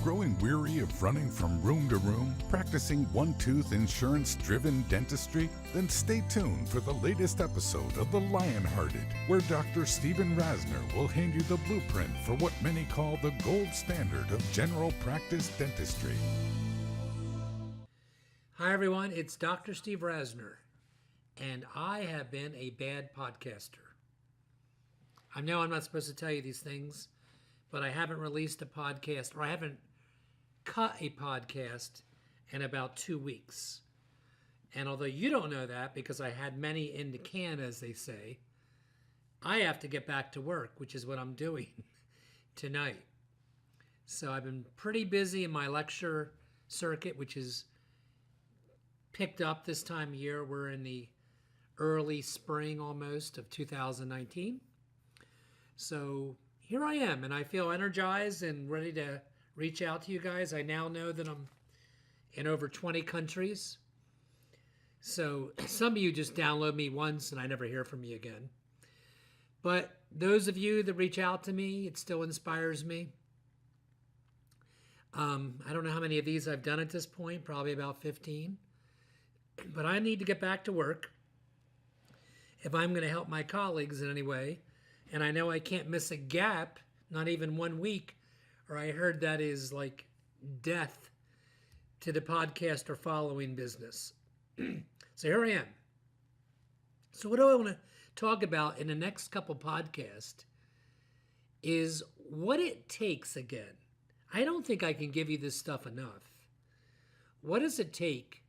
Growing weary of running from room to room, practicing one-tooth insurance-driven dentistry? Then stay tuned for the latest episode of The Lionhearted, where Dr. Stephen Rasner will hand you the blueprint for what many call the gold standard of general practice dentistry. Hi everyone, it's Dr. Steve Rasner, and I have been a bad podcaster. I know I'm not supposed to tell you these things, but I haven't released a podcast, or I haven't cut a podcast in about 2 weeks. And although you don't know that because I had many in the can, as they say, I have to get back to work, which is what I'm doing tonight. So I've been pretty busy in my lecture circuit, which is picked up this time of year. We're in the early spring almost of 2019. So here I am, and I feel energized and ready to reach out to you guys. I now know that I'm in over 20 countries. So some of you just download me once and I never hear from you again. But those of you that reach out to me, it still inspires me. I don't know how many of these I've done at this point, probably about 15. But I need to get back to work if I'm going to help my colleagues in any way. And I know I can't miss a gap, not even 1 week, or I heard that is like death to the podcast or following business. So here I am. So what do I want to talk about in the next couple podcasts is what it takes again. I don't think I can give you this stuff enough. What does it take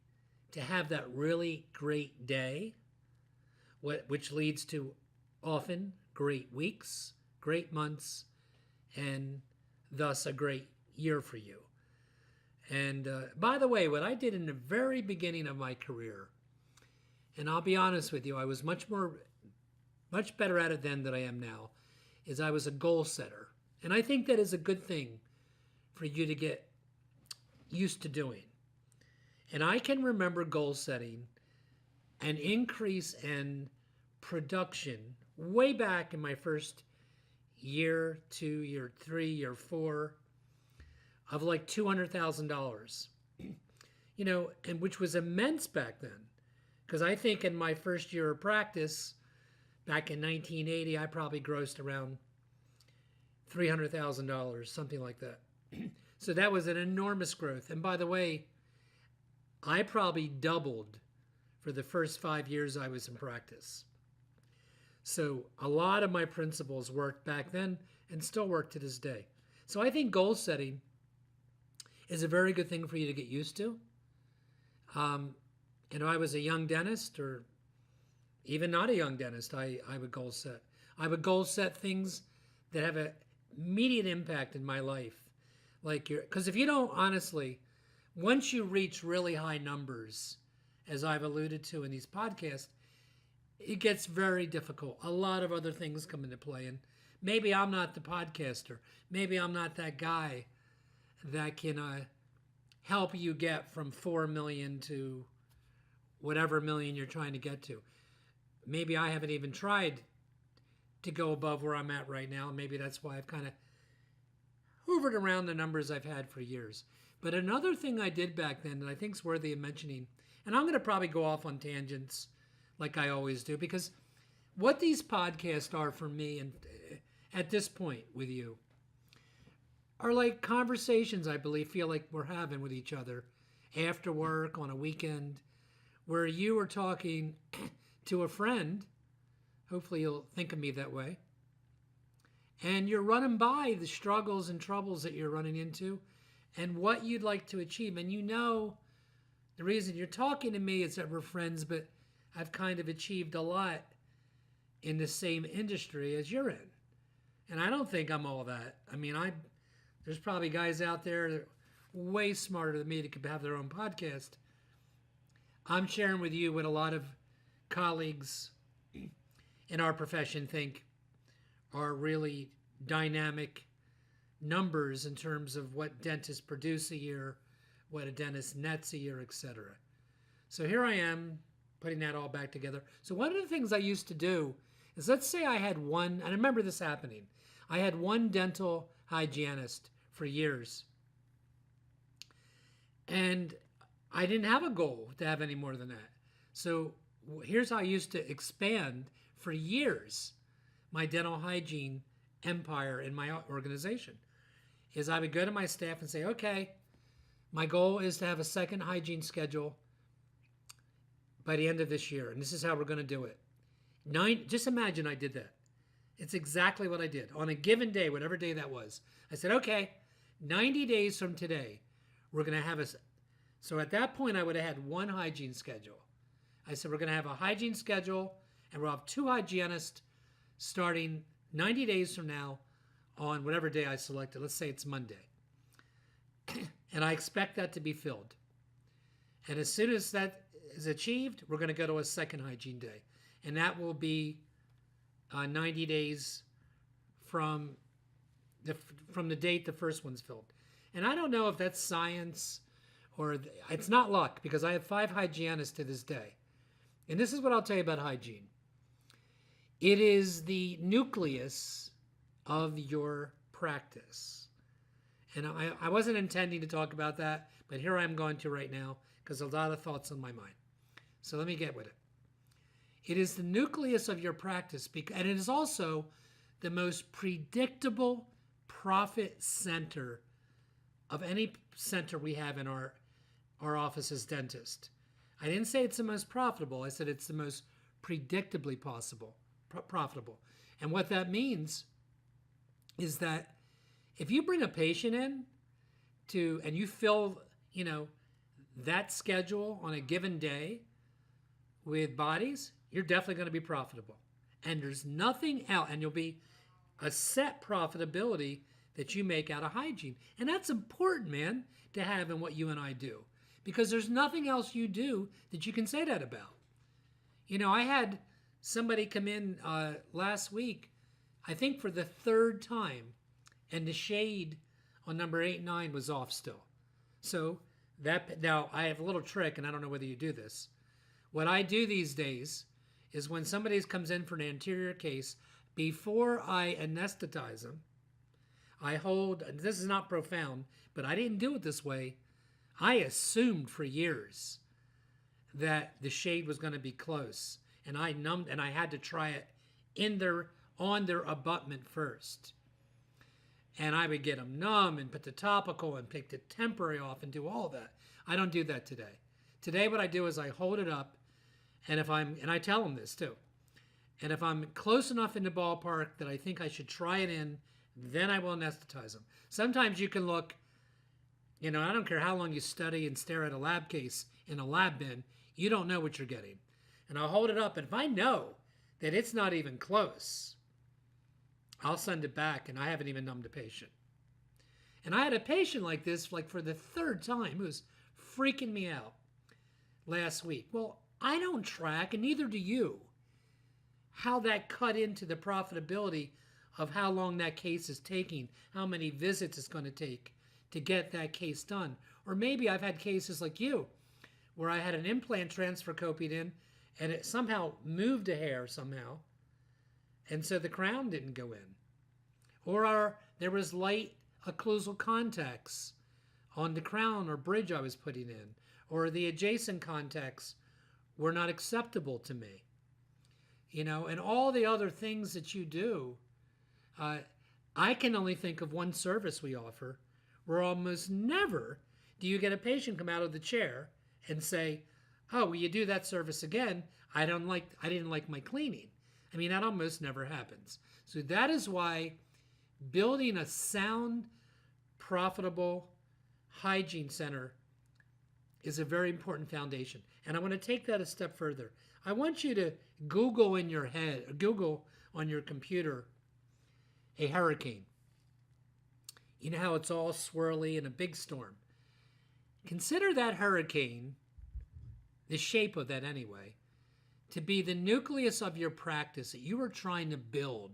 to have that really great day, which leads to often great weeks, great months, and thus a great year for you. And by the way, what I did in the very beginning of my career, and I'll be honest with you, I was much better at it then than I am now, is I was a goal setter. And I think that is a good thing for you to get used to doing. And I can remember goal setting an increase in production way back in my first year 2, year 3, year 4 of like $200,000, you know, and which was immense back then. Because I think in my first year of practice, back in 1980, I probably grossed around $300,000, something like that. So that was an enormous growth. And by the way, I probably doubled for the first 5 years I was in practice. So a lot of my principles worked back then and still work to this day. So I think goal setting is a very good thing for you to get used to. I was a young dentist, or even not a young dentist, I would goal set. I would goal set things that have an immediate impact in my life. Because if you don't, honestly, once you reach really high numbers, as I've alluded to in these podcasts, it gets very difficult. A lot of other things come into play. And maybe I'm not the podcaster. Maybe I'm not that guy that can help you get from 4 million to whatever million you're trying to get to. Maybe I haven't even tried to go above where I'm at right now. Maybe that's why I've kind of hoovered around the numbers I've had for years. But another thing I did back then that I think is worthy of mentioning, and I'm going to probably go off on tangents like I always do, because what these podcasts are for me, and at this point with you, are like conversations I feel like we're having with each other after work on a weekend, where you are talking to a friend. Hopefully you'll think of me that way. And you're running by the struggles and troubles that you're running into and what you'd like to achieve. And you know, the reason you're talking to me is that we're friends, but I've kind of achieved a lot in the same industry as you're in. And I don't think I'm all that. I mean, there's probably guys out there that are way smarter than me that could have their own podcast. I'm sharing with you what a lot of colleagues in our profession think are really dynamic numbers in terms of what dentists produce a year, what a dentist nets a year, etc. So here I am putting that all back together. So one of the things I used to do is, let's say I had one, and I remember this happening. I had one dental hygienist for years. And I didn't have a goal to have any more than that. So here's how I used to expand for years my dental hygiene empire in my organization is I would go to my staff and say, okay, my goal is to have a second hygiene schedule by the end of this year, and this is how we're going to do it. Just imagine I did that. It's exactly what I did. On a given day, whatever day that was, I said, okay, 90 days from today, we're going to have a... So at that point, I would have had one hygiene schedule. I said, we're going to have a hygiene schedule, and we'll have two hygienists starting 90 days from now on whatever day I selected. Let's say it's Monday. And I expect that to be filled. And as soon as that is achieved, we're going to go to a second hygiene day. And that will be 90 days from the date the first one's filled. And I don't know if that's science or it's not luck, because I have 5 hygienists to this day. And this is what I'll tell you about hygiene. It is the nucleus of your practice. And I wasn't intending to talk about that, but here I'm going to right now because a lot of thoughts on my mind. So let me get with it. It is the nucleus of your practice, and it is also the most predictable profit center of any center we have in our office as dentist. I didn't say it's the most profitable. I said it's the most predictably profitable. And what that means is that if you bring a patient in and you fill, that schedule on a given day with bodies, you're definitely going to be profitable. And there's nothing else, and you'll be a set profitability that you make out of hygiene. And that's important, man, to have in what you and I do, because there's nothing else you do that you can say that about. I had somebody come in last week, I think for the 3rd time, and the shade on number 8 and 9 was off still. So now I have a little trick, and I don't know whether you do this. What I do these days is when somebody comes in for an anterior case, before I anesthetize them, I hold, this is not profound, but I didn't do it this way. I assumed for years that the shade was going to be close, and I numbed, and I had to try it on their abutment first. And I would get them numb and put the topical and take the temporary off and do all that. I don't do that today. Today what I do is I hold it up, and I tell them this too. And if I'm close enough in the ballpark that I think I should try it in, then I will anesthetize them. Sometimes you can look, I don't care how long you study and stare at a lab case in a lab bin, you don't know what you're getting. And I'll hold it up, and if I know that it's not even close, I'll send it back, and I haven't even numbed the patient. And I had a patient like this, for the 3rd time, who was freaking me out last week. Well, I don't track, and neither do you, how that cut into the profitability of how long that case is taking, how many visits it's going to take to get that case done. Or maybe I've had cases like you, where I had an implant transfer copied in, and it somehow moved a hair somehow, and so the crown didn't go in. Or there was light occlusal contacts on the crown or bridge I was putting in, or the adjacent contacts were not acceptable to me. And all the other things that you do, I can only think of one service we offer where almost never do you get a patient come out of the chair and say, oh, will you do that service again? I didn't like my cleaning. That almost never happens. So that is why building a sound, profitable hygiene center is a very important foundation. And I want to take that a step further. I want you to Google on your computer a hurricane. You know how it's all swirly in a big storm. Consider that hurricane, the shape of that anyway, to be the nucleus of your practice that you are trying to build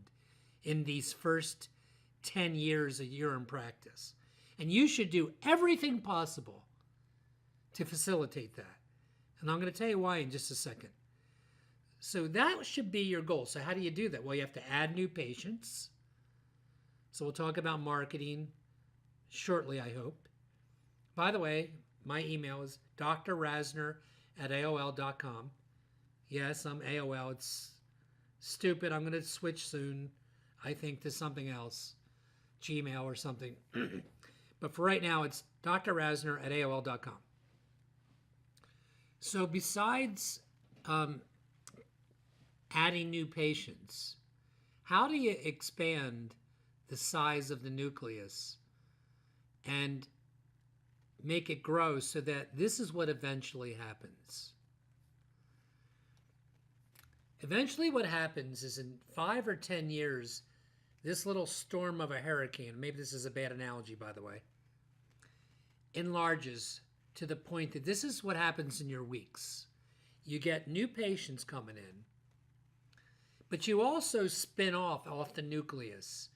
in these first 10 years that you're in practice. And you should do everything possible to facilitate that. And I'm going to tell you why in just a second. So that should be your goal. So how do you do that? Well, you have to add new patients. So we'll talk about marketing shortly, I hope. By the way, my email is drrasner@aol.com. Yes, I'm AOL. It's stupid. I'm going to switch soon, I think, to something else, Gmail or something. But for right now, it's drrasner@aol.com. So besides adding new patients, how do you expand the size of the nucleus and make it grow so that this is what eventually happens? Eventually what happens is in 5 or 10 years, this little storm of a hurricane, maybe this is a bad analogy, by the way, enlarges to the point that this is what happens in your weeks. You get new patients coming in, but you also spin off the nucleus,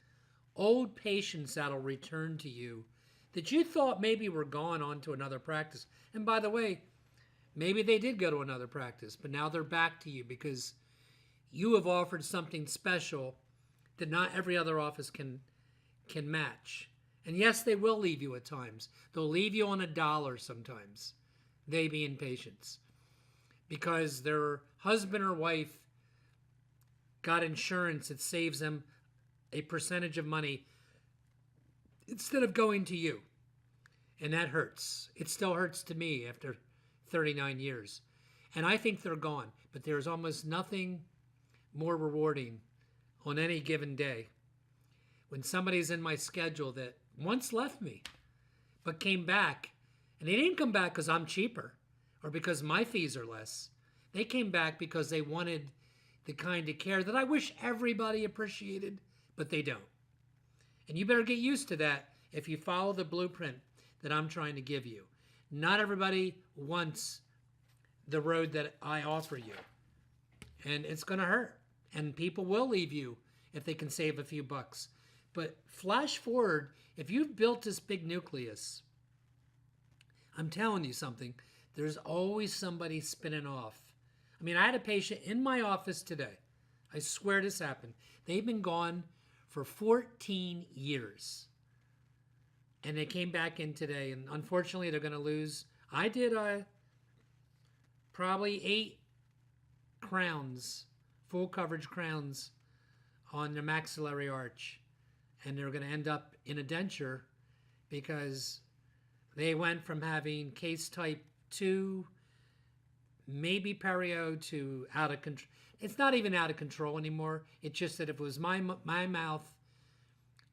old patients that'll return to you that you thought maybe were gone on to another practice. And by the way, maybe they did go to another practice, but now they're back to you because you have offered something special that not every other office can match. And yes, they will leave you at times. They'll leave you on $1 sometimes, they being patients, because their husband or wife got insurance that saves them a percentage of money instead of going to you. And that hurts. It still hurts to me after 39 years. And I think they're gone. But there's almost nothing more rewarding on any given day when somebody's in my schedule that once left me but came back. And they didn't come back because I'm cheaper or because my fees are less. They came back because they wanted the kind of care that I wish everybody appreciated, but they don't. And you better get used to that if you follow the blueprint that I'm trying to give you. Not everybody wants the road that I offer you. And it's going to hurt. And people will leave you if they can save a few bucks. But flash forward, if you've built this big nucleus, I'm telling you something, there's always somebody spinning off. I mean, I had a patient in my office today. I swear this happened. They've been gone for 14 years. And they came back in today, and unfortunately, they're going to lose. I did probably 8 crowns, full coverage crowns on their maxillary arch. And they're going to end up in a denture because they went from having case type 2, maybe perio, to out of control. It's not even out of control anymore. It's just that if it was my mouth,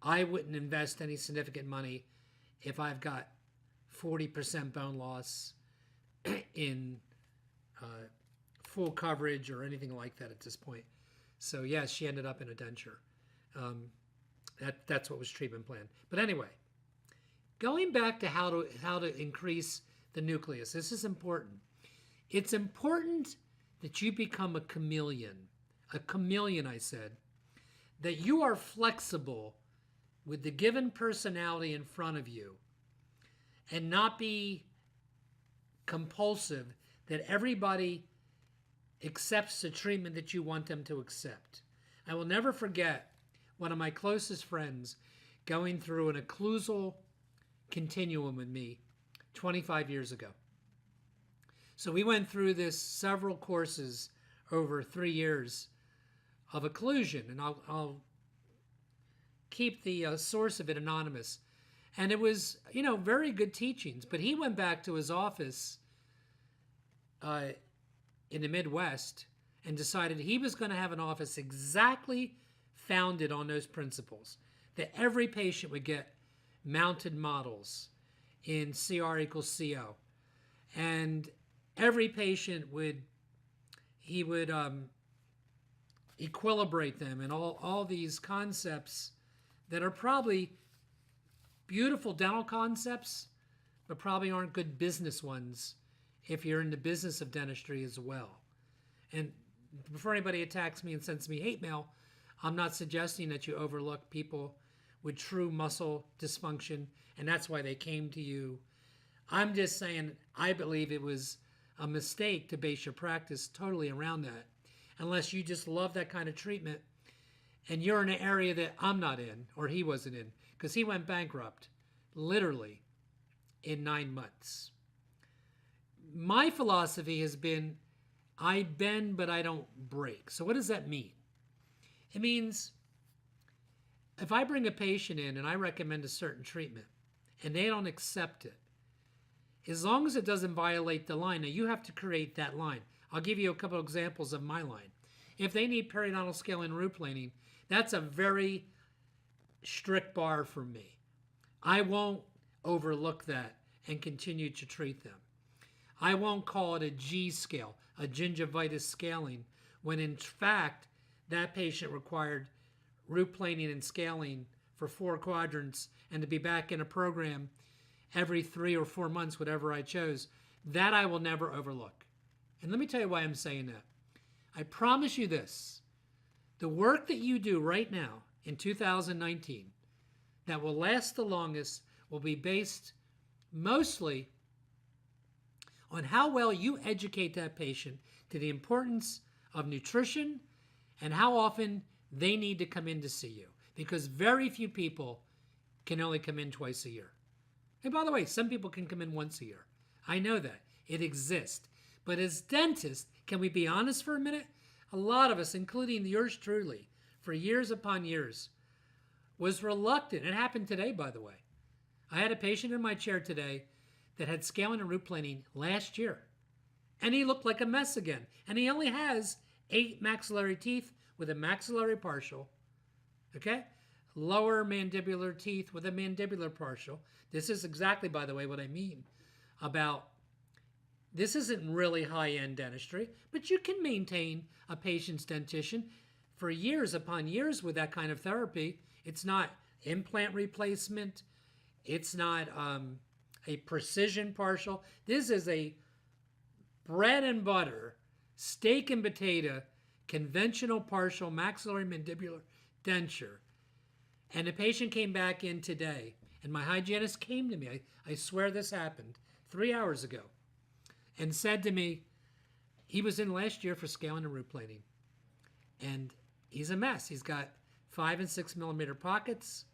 I wouldn't invest any significant money if I've got 40% bone loss in full coverage or anything like that at this point. So yes, she ended up in a denture. That's what was treatment plan. But anyway, going back to how to increase the nucleus, this is important. It's important that you become a chameleon. A chameleon, I said. That you are flexible with the given personality in front of you and not be compulsive that everybody accepts the treatment that you want them to accept. I will never forget one of my closest friends going through an occlusal continuum with me 25 years ago. So we went through this several courses over 3 years of occlusion, and I'll keep the source of it anonymous. And it was, very good teachings. But he went back to his office in the Midwest and decided he was going to have an office exactly founded on those principles, that every patient would get mounted models in CR equals CO, and every patient would equilibrate them, and all these concepts that are probably beautiful dental concepts, but probably aren't good business ones if you're in the business of dentistry as well. And before anybody attacks me and sends me hate mail, I'm not suggesting that you overlook people with true muscle dysfunction, and that's why they came to you. I'm just saying I believe it was a mistake to base your practice totally around that, unless you just love that kind of treatment and you're in an area that I'm not in, or he wasn't in, because he went bankrupt literally in 9 months. my philosophy has been I bend, but I don't break. So what does that mean? It means if I bring a patient in and I recommend a certain treatment and they don't accept it, as long as it doesn't violate the line, now you have to create that line. I'll give you a couple of examples of my line. If they need periodontal scaling and root planing, that's a very strict bar for me. I won't overlook that and continue to treat them. I won't call it a G scale, a gingivitis scaling, when in fact that patient required root planing and scaling for 4 quadrants and to be back in a program every 3 or 4 months, whatever I chose. That I will never overlook. And let me tell you why I'm saying that. I promise you this. The work that you do right now in 2019 that will last the longest will be based mostly on how well you educate that patient to the importance of nutrition and how often they need to come in to see you. Because very few people can only come in twice a year. And by the way, some people can come in once a year. I know that. It exists. But as dentists, can we be honest for a minute? A lot of us, including yours truly, for years upon years, was reluctant. It happened today, by the way. I had a patient in my chair today that had scaling and root planing last year. And he looked like a mess again. And he only has 8 maxillary teeth with a maxillary partial. Okay? Lower mandibular teeth with a mandibular partial. This is exactly, by the way, what I mean about this isn't really high-end dentistry, but you can maintain a patient's dentition for years upon years with that kind of therapy. It's not implant replacement. It's not a precision partial. This is a bread and butter, steak and potato, conventional partial maxillary mandibular denture. And the patient came back in today, and my hygienist came to me. I swear this happened 3 hours ago, and said to me, he was in last year for scaling and root planing. And he's a mess. He's got 5 and 6 millimeter pockets.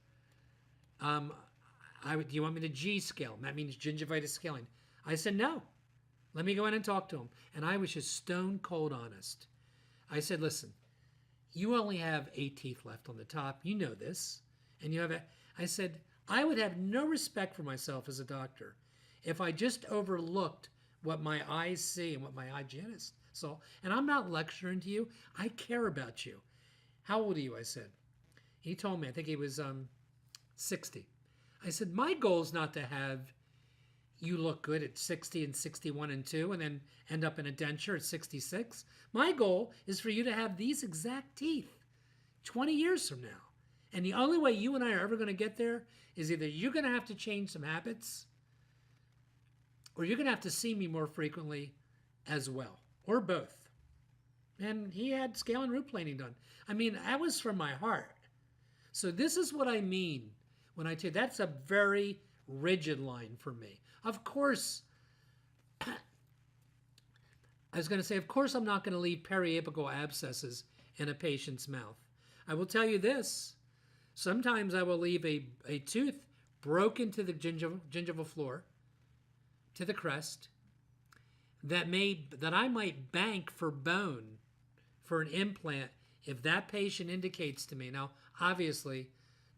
Do you want me to G scale? That means gingivitis scaling. I said, no. Let me go in and talk to him. And I was just stone cold honest. I said, listen, you only have 8 teeth left on the top. You know this. And you have I said, I would have no respect for myself as a doctor if I just overlooked what my eyes see and what my hygienist saw. And I'm not lecturing to you. I care about you. How old are you? I said. He told me, I think he was 60. I said, my goal is not to have you look good at 60 and 61 and 2 and then end up in a denture at 66. My goal is for you to have these exact teeth 20 years from now. And the only way you and I are ever going to get there is either you're going to have to change some habits or you're going to have to see me more frequently as well, or both. And he had scale and root planing done. I mean, that was from my heart. So this is what I mean when I tell you that's a very rigid line for me. Of course, I was going to say, of course I'm not going to leave periapical abscesses in a patient's mouth. I will tell you this. Sometimes I will leave a tooth broken to the gingival floor, to the crest, that I might bank for bone for an implant if that patient indicates to me. Now, obviously,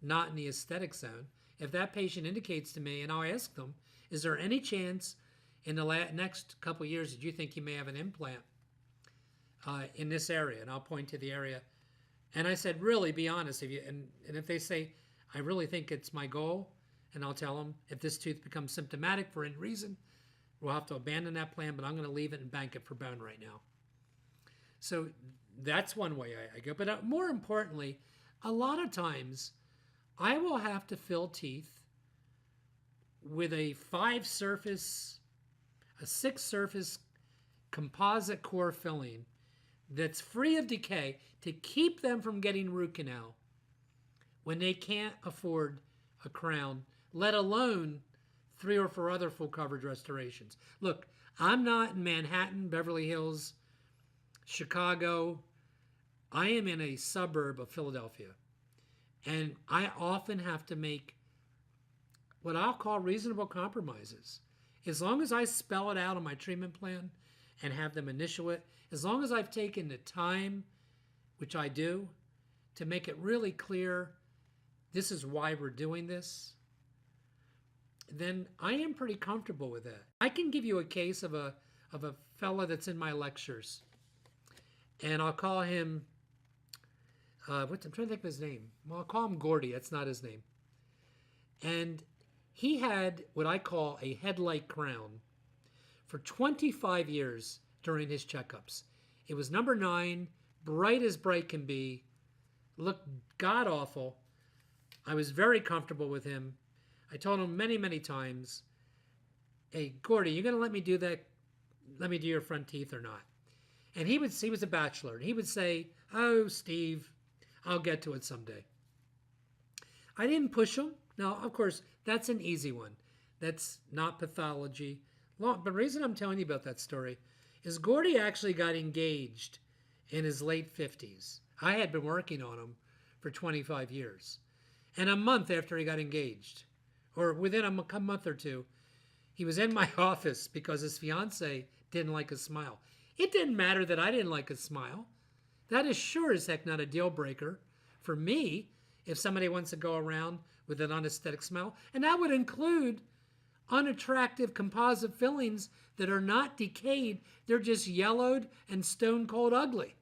not in the aesthetic zone. If that patient indicates to me, and I'll ask them, is there any chance in the next couple of years that you think you may have an implant in this area? And I'll point to the area. And I said, really, be honest. And if they say, I really think it's my goal, and I'll tell them, if this tooth becomes symptomatic for any reason, we'll have to abandon that plan, but I'm going to leave it and bank it for bone right now. So that's one way I go. But more importantly, a lot of times I will have to fill teeth with a 5-surface, a 6-surface composite core filling that's free of decay to keep them from getting root canal when they can't afford a crown, let alone 3 or 4 other full coverage restorations. Look, I'm not in Manhattan, Beverly Hills, Chicago. I am in a suburb of Philadelphia. And I often have to make what I'll call reasonable compromises As long as I spell it out on my treatment plan and have them initial it, as long as I've taken the time, which I do, to make it really clear this is why we're doing this, then I am pretty comfortable with that. I can give you a case of a fella that's in my lectures, and I'll call him, I'm trying to think of his name. Well, I'll call him Gordy. That's not his name. And he had what I call a headlight crown for 25 years during his checkups. It was number 9, bright as bright can be, looked god awful. I was very comfortable with him. I told him many, many times, hey, Gordy, you going to let me do that? Let me do your front teeth or not? And he was a bachelor. And he would say, oh, Steve, I'll get to it someday. I didn't push him. Now, of course, that's an easy one. That's not pathology. But the reason I'm telling you about that story is Gordy actually got engaged in his late 50s. I had been working on him for 25 years. And a month after he got engaged, or within a month or two, he was in my office because his fiance didn't like his smile. It didn't matter that I didn't like his smile. That is sure as heck not a deal breaker for me if somebody wants to go around with an unaesthetic smile. And that would include unattractive composite fillings that are not decayed. They're just yellowed and stone cold ugly.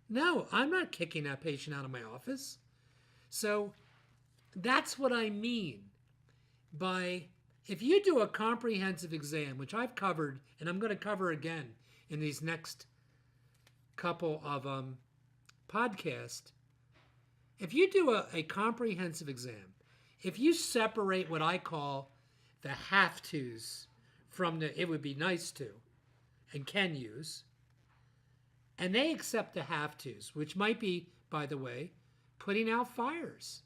No, I'm not kicking that patient out of my office. So that's what I mean by, if you do a comprehensive exam, which I've covered and I'm going to cover again in these next couple of podcasts, if you do a comprehensive exam, if you separate what I call the have-tos from the it would be nice to and can use, and they accept the have-tos, which might be, by the way, putting out fires.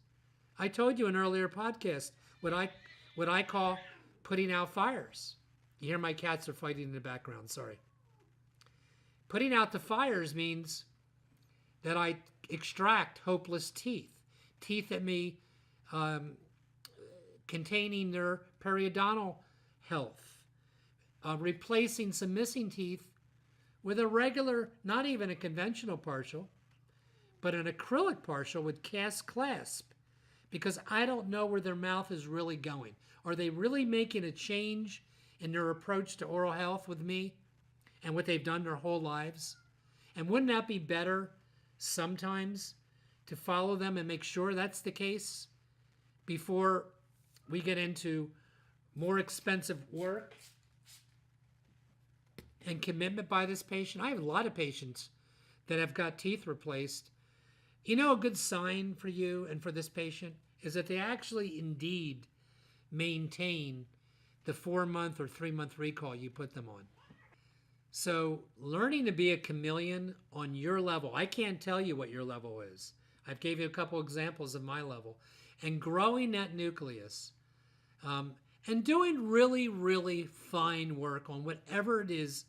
I told you in an earlier podcast what I call putting out fires. You hear my cats are fighting in the background, sorry. Putting out the fires means that I extract hopeless teeth, teeth that may containing their periodontal health, replacing some missing teeth with a regular, not even a conventional partial, but an acrylic partial with cast clasp, because I don't know where their mouth is really going. Are they really making a change in their approach to oral health with me and what they've done their whole lives? And wouldn't that be better sometimes to follow them and make sure that's the case before we get into more expensive work and commitment by this patient? I have a lot of patients that have got teeth replaced. You know, a good sign for you and for this patient is that they actually indeed maintain the 4-month or 3-month recall you put them on. So learning to be a chameleon on your level, I can't tell you what your level is. I've gave you a couple examples of my level. And growing that nucleus and doing really, really fine work on whatever it is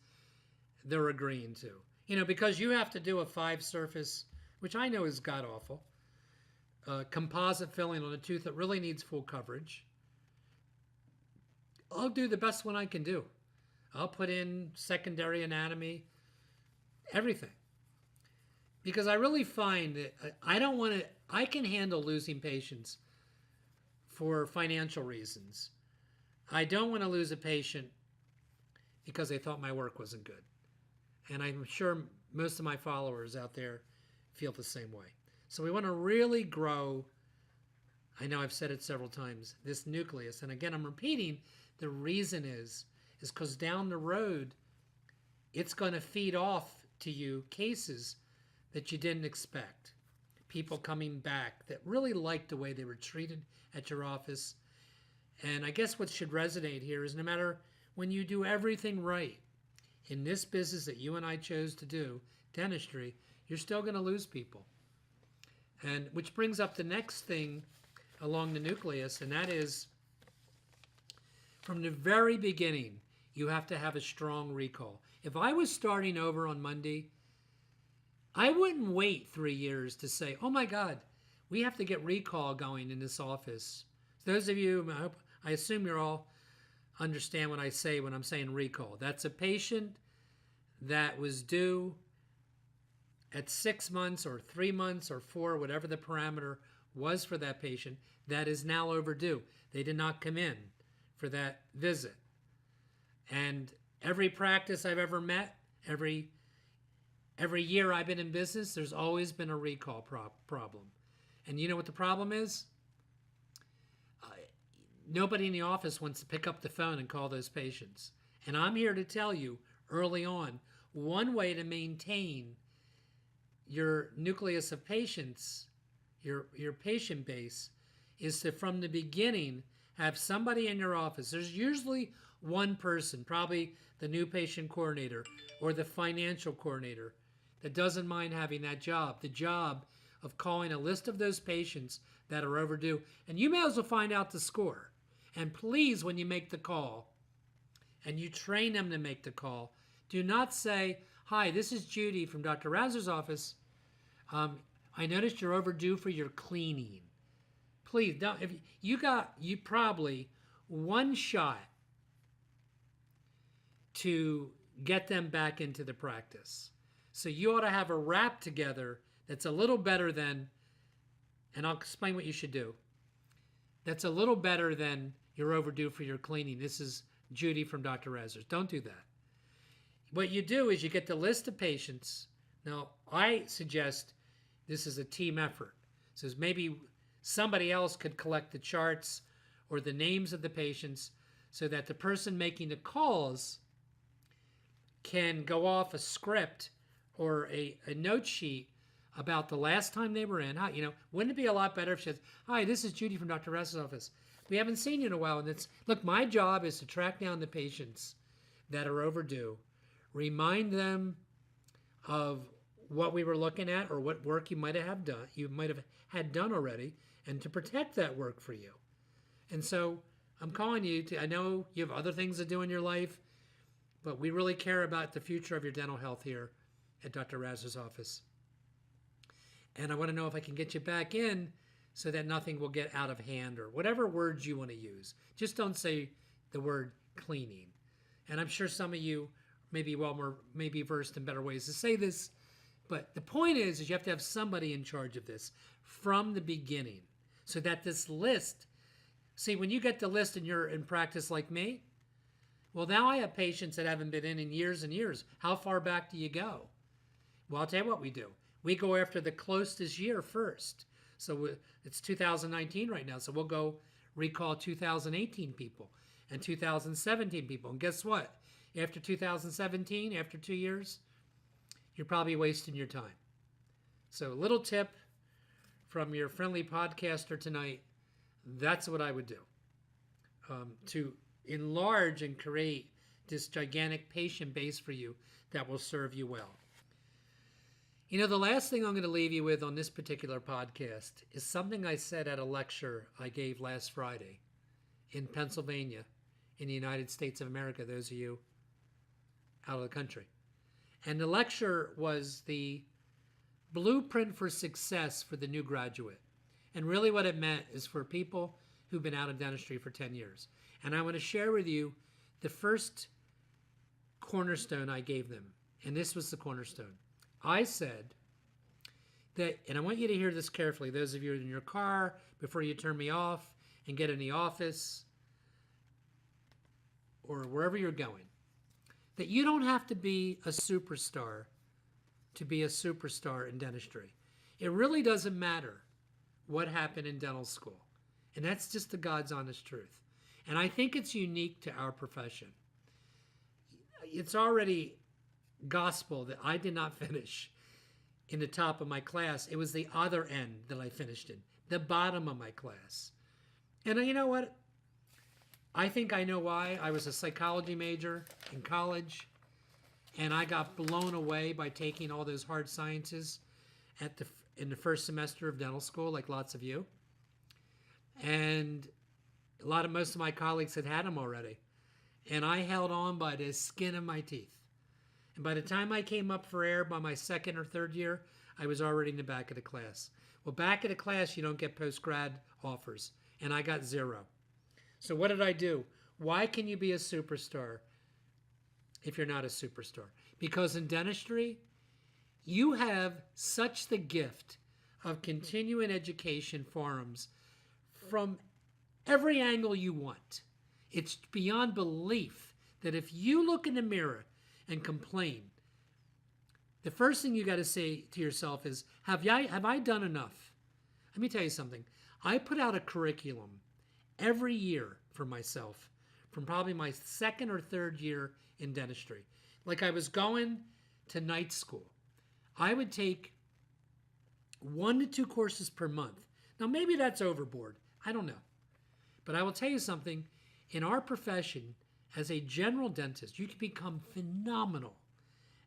they're agreeing to. You know, because you have to do a 5-surface, which I know is god-awful, composite filling on a tooth that really needs full coverage. I'll do the best one I can do. I'll put in secondary anatomy, everything. Because I really find that I can handle losing patients for financial reasons. I don't want to lose a patient because they thought my work wasn't good. And I'm sure most of my followers out there feel the same way. So we want to really grow, I know I've said it several times, this nucleus. And again, I'm repeating, the reason is because down the road, it's going to feed off to you cases that you didn't expect. People coming back that really liked the way they were treated at your office. And I guess what should resonate here is no matter when you do everything right in this business that you and I chose to do, dentistry, you're still going to lose people. And which brings up the next thing along the nucleus, and that is from the very beginning, you have to have a strong recall. If I was starting over on Monday, I wouldn't wait 3 years to say, oh my God, we have to get recall going in this office. Those of you, I assume you're all understand what I say when I'm saying recall. That's a patient that was due at 6 months or 3 months or 4, whatever the parameter was for that patient, that is now overdue. They did not come in for that visit. And every practice I've ever met, every year I've been in business, there's always been a recall problem. And you know what the problem is? Nobody in the office wants to pick up the phone and call those patients. And I'm here to tell you early on, one way to maintain your nucleus of patients, your patient base, is to, from the beginning, have somebody in your office. There's usually one person, probably the new patient coordinator or the financial coordinator, that doesn't mind having that job, the job of calling a list of those patients that are overdue. And you may as well find out the score. And please, when you make the call, and you train them to make the call, do not say, "Hi, this is Judy from Dr. Rasner's office. I noticed you're overdue for your cleaning." Please don't. If you probably one shot to get them back into the practice. So you ought to have a rap together that's a little better than, and I'll explain what you should do. That's a little better than "you're overdue for your cleaning. This is Judy from Dr. Rasner's." Don't do that. What you do is you get the list of patients. Now, I suggest this is a team effort. So maybe somebody else could collect the charts or the names of the patients so that the person making the calls can go off a script or a note sheet about the last time they were in. How, wouldn't it be a lot better if she says, "Hi, this is Judy from Dr. Rasner's office. We haven't seen you in a while." And look, my job is to track down the patients that are overdue, remind them of what we were looking at or what work you might have had done already, and to protect that work for you. And so I'm calling you I know you have other things to do in your life, but we really care about the future of your dental health here at Dr. Rasner's office. And I want to know if I can get you back in so that nothing will get out of hand, or whatever words you want to use. Just don't say the word cleaning. And I'm sure some of you may be versed in better ways to say this, but the point is you have to have somebody in charge of this from the beginning, so that this list, see, when you get the list and you're in practice like me, well, now I have patients that haven't been in years and years. How far back do you go? Well, I'll tell you what we do. We go after the closest year first. So it's 2019 right now, so we'll go recall 2018 people and 2017 people. And guess what? After 2017, after 2 years, you're probably wasting your time. So a little tip from your friendly podcaster tonight, that's what I would do to enlarge and create this gigantic patient base for you that will serve you well. The last thing I'm going to leave you with on this particular podcast is something I said at a lecture I gave last Friday in Pennsylvania, in the United States of America, those of you out of the country. And the lecture was the blueprint for success for the new graduate. And really what it meant is for people who've been out of dentistry for 10 years. And I want to share with you the first cornerstone I gave them. And this was the cornerstone. I said that, and I want you to hear this carefully, those of you in your car, before you turn me off and get in the office or wherever you're going, that you don't have to be a superstar to be a superstar in dentistry. It really doesn't matter what happened in dental school. And that's just the God's honest truth. And I think it's unique to our profession. It's already gospel that I did not finish in the top of my class. It was the other end that I finished in, the bottom of my class. And you know what? I think I know why. I was a psychology major in college, and I got blown away by taking all those hard sciences in the first semester of dental school, like lots of you. And most of my colleagues had them already. And I held on by the skin of my teeth. And by the time I came up for air by my second or third year, I was already in the back of the class. Well, back of the class, you don't get post-grad offers. And I got 0. So what did I do? Why can you be a superstar if you're not a superstar? Because in dentistry, you have such the gift of continuing education forums from every angle you want. It's beyond belief that if you look in the mirror and complain, the first thing you got to say to yourself is, have I done enough? Let me tell you something. I put out a curriculum every year for myself from probably my second or third year in dentistry. Like I was going to night school. I would take 1 to 2 courses per month. Now, maybe that's overboard. I don't know. But I will tell you something. In our profession, as a general dentist, you can become phenomenal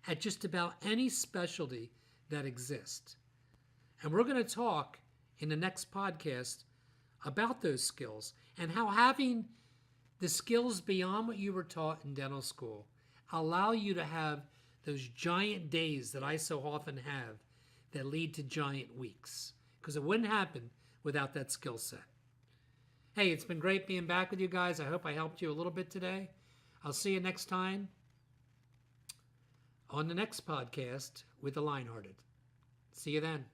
at just about any specialty that exists. And we're going to talk in the next podcast about those skills and how having the skills beyond what you were taught in dental school allow you to have those giant days that I so often have that lead to giant weeks. Because it wouldn't happen without that skill set. Hey, it's been great being back with you guys. I hope I helped you a little bit today. I'll see you next time on the next podcast with the Lionhearted. See you then.